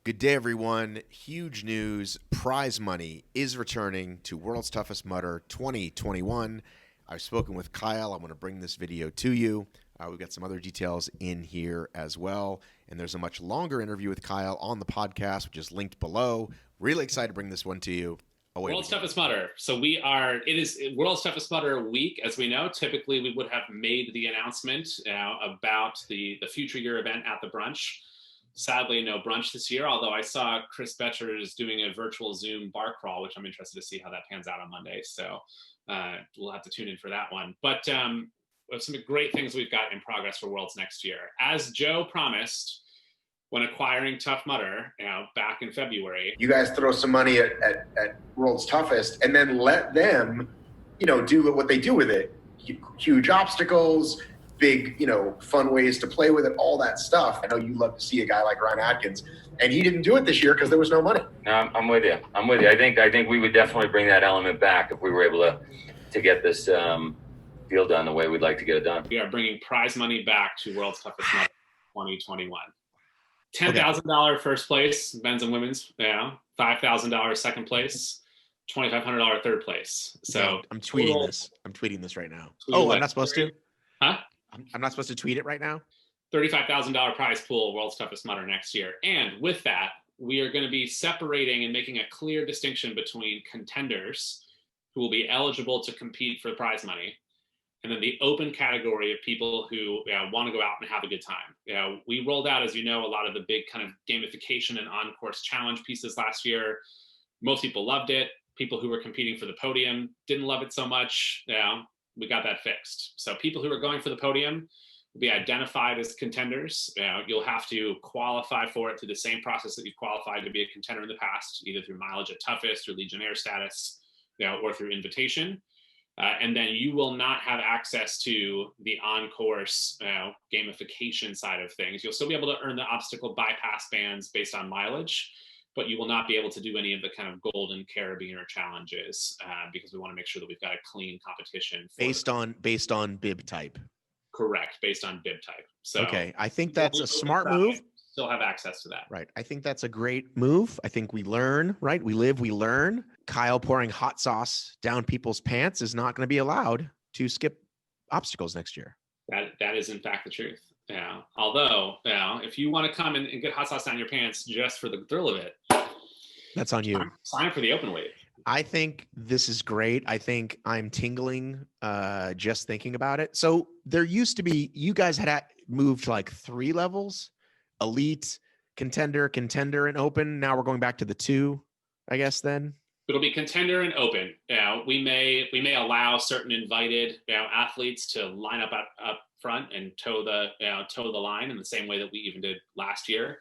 Good day, everyone. Huge news. Prize money is returning to World's Toughest Mudder 2021. I've spoken with Kyle. I'm going to bring this video to you. We've got some other details in here as well. And there's a much longer interview with Kyle on the podcast, which is linked below. Really excited to bring this one to you. World's Toughest Mudder. So it is World's Toughest Mudder week, as we know. Typically, we would have made the announcement about the future year event at the brunch. Sadly, no brunch this year, although I saw Chris Betcher is doing a virtual Zoom bar crawl, which I'm interested to see how that pans out on Monday. So we'll have to tune in for that one. But some great things we've got in progress for Worlds next year. As Joe promised when acquiring Tough Mudder back in February. You guys throw some money at World's Toughest and then let them, do what they do with it. Huge obstacles, big, fun ways to play with it, all that stuff. I know you love to see a guy like Ryan Atkins, and he didn't do it this year because there was no money. No, I'm with you. I think we would definitely bring that element back if we were able to get this deal done the way we'd like to get it done. We are bringing prize money back to World's Toughest Mudder 2021. $10,000 first place, men's and women's. $5,000 second place, $2,500 third place. So I'm tweeting this. I'm tweeting this right now. I'm not supposed to? Huh? I'm not supposed to tweet it right now? $35,000 prize pool, World's Toughest Mudder next year. And with that, we are going to be separating and making a clear distinction between contenders who will be eligible to compete for prize money, and then the open category of people who want to go out and have a good time. We rolled out, as you know, a lot of the big kind of gamification and on-course challenge pieces last year. Most people loved it. People who were competing for the podium didn't love it so much. We got that fixed. So people who are going for the podium will be identified as contenders. You'll have to qualify for it through the same process that you've qualified to be a contender in the past, either through mileage at toughest, or Legionnaire status, or through invitation. And then you will not have access to the on-course gamification side of things. You'll still be able to earn the obstacle bypass bands based on mileage, but you will not be able to do any of the kind of golden carabiner challenges because we want to make sure that we've got a clean competition. Based on bib type. Correct, based on bib type. So okay, I think that's a smart move. Still have access to that. Right. I think that's a great move. I think we learn, right? We live, we learn. Kyle pouring hot sauce down people's pants is not going to be allowed to skip obstacles next year. That is in fact the truth. Although, if you want to come and get hot sauce down your pants just for the thrill of it, that's on you. Sign up for the open weight. I think this is great. I think I'm tingling just thinking about it. So there used to be, you guys had moved to like 3 levels. Elite, contender, and open. Now we're going back to the 2, I guess. Then it'll be contender and open. We may allow certain invited athletes to line up front and toe the line in the same way that we even did last year,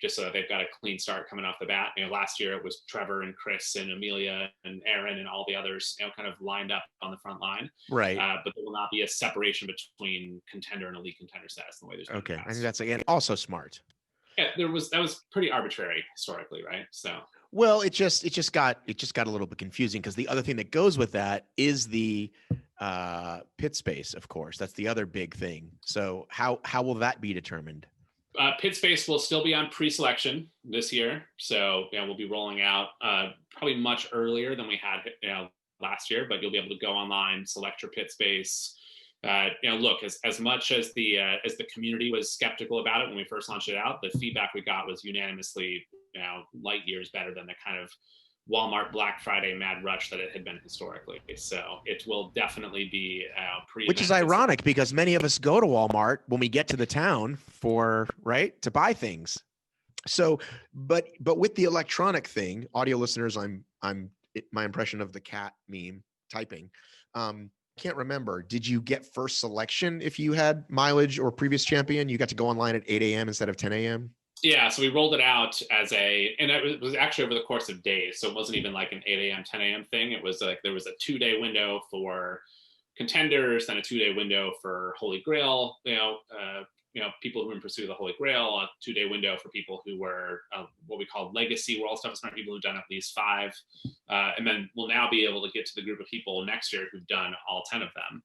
just so that they've got a clean start coming off the bat. Last year it was Trevor and Chris and Amelia and Aaron and all the others, kind of lined up on the front line. Right. But there will not be a separation between contender and elite contender status in the way there's. Okay, I think that's again also smart. Yeah, that was pretty arbitrary historically, right? So. Well, it just got a little bit confusing because the other thing that goes with that is the pit space, of course. That's the other big thing. So how will that be determined? Pit space will still be on pre-selection this year. So we'll be rolling out probably much earlier than we had last year, but you'll be able to go online, select your pit space. Look, as much as the community was skeptical about it when we first launched it out, the feedback we got was unanimously light years better than the kind of Walmart Black Friday mad rush that it had been historically. So it will definitely be which is ironic because many of us go to Walmart when we get to the town to buy things. So, but with the electronic thing, audio listeners, my impression of the cat meme typing. Can't remember. Did you get first selection if you had mileage or previous champion? You got to go online at 8 a.m. instead of 10 a.m. Yeah, so we rolled it out and it was actually over the course of days. So it wasn't even like an 8 a.m., 10 a.m. thing. It was like there was a 2-day window for contenders, then a 2-day window for Holy Grail, people who were in pursuit of the Holy Grail, a 2-day window for people who were what we call legacy World's Toughest Mudder, people who've done at least 5. And then we'll now be able to get to the group of people next year who've done all 10 of them.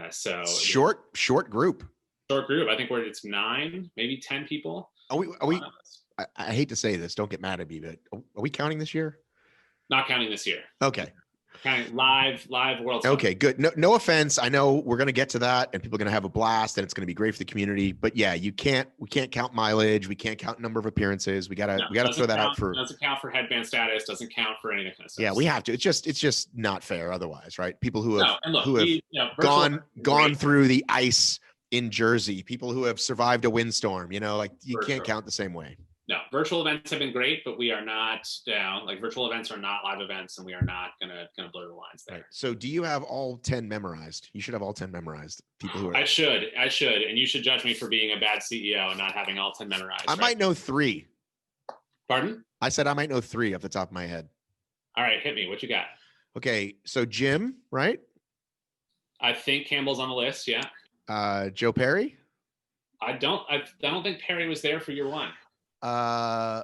So short group. Short group. I think it's 9, maybe 10 people. Are we I hate to say this, don't get mad at me, but are we counting this year? Not counting this year. Okay. Counting live World Cup. Okay, good. No offense. I know we're going to get to that and people are going to have a blast and it's going to be great for the community, but yeah, we can't count mileage. We can't count number of appearances. We got to throw that out for, doesn't count for headband status, doesn't count for anything. Kind of stuff. Yeah, we have to. It's just not fair otherwise, right? People who have, gone through the ice in Jersey, people who have survived a windstorm, like you can't count the same way. No, virtual events have been great, but we are not down. Like virtual events are not live events, and we are not gonna blur the lines there. Right. So, do you have all 10 memorized? You should have all 10 memorized. People who are. I should, and you should judge me for being a bad CEO and not having all 10 memorized. I might know 3. Pardon? I said I might know 3 off the top of my head. All right, hit me. What you got? Okay, so Jim, right? I think Campbell's on the list. Yeah. Joe Perry. I don't think Perry was there for year 1.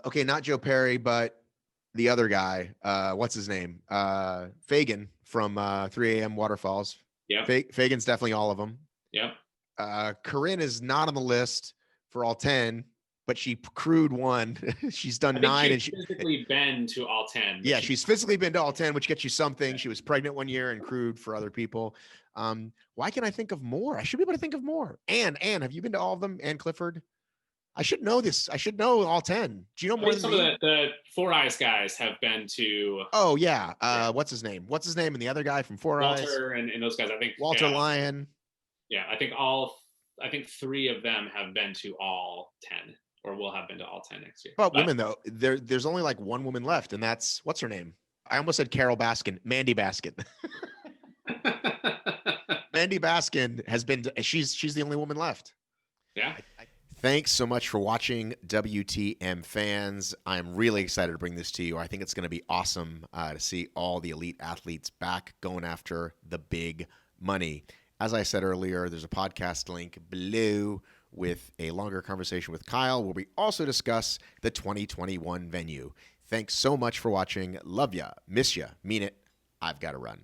Okay, not Joe Perry, but the other guy. What's his name? Fagan from 3 a.m. Waterfalls. Yeah. Fagan's definitely all of them. Yep. Corinne is not on the list for all 10, but she crewed 1. She's done 9, and she's physically been to all 10. Yeah, she's physically been to all 10, which gets you something. She was pregnant 1 year and crewed for other people. Why can't I think of more? I should be able to think of more. Anne, have you been to all of them? Anne Clifford. I should know this. I should know all 10. Do you know more than some me? of the Four Eyes guys have been to. Oh yeah. What's his name? And the other guy from Four Eyes. Walter and those guys. I think Walter Lyon. Yeah, I think 3 of them have been to all 10, or will have been to all 10 next year. But women though, there's only like 1 woman left, and that's what's her name? I almost said Carol Baskin. Mandy Baskin. Mandy Baskin has been. She's the only woman left. Yeah. Thanks so much for watching, WTM fans. I'm really excited to bring this to you. I think it's going to be awesome to see all the elite athletes back going after the big money. As I said earlier, there's a podcast link below with a longer conversation with Kyle where we also discuss the 2021 venue. Thanks so much for watching. Love ya. Miss ya. Mean it. I've got to run.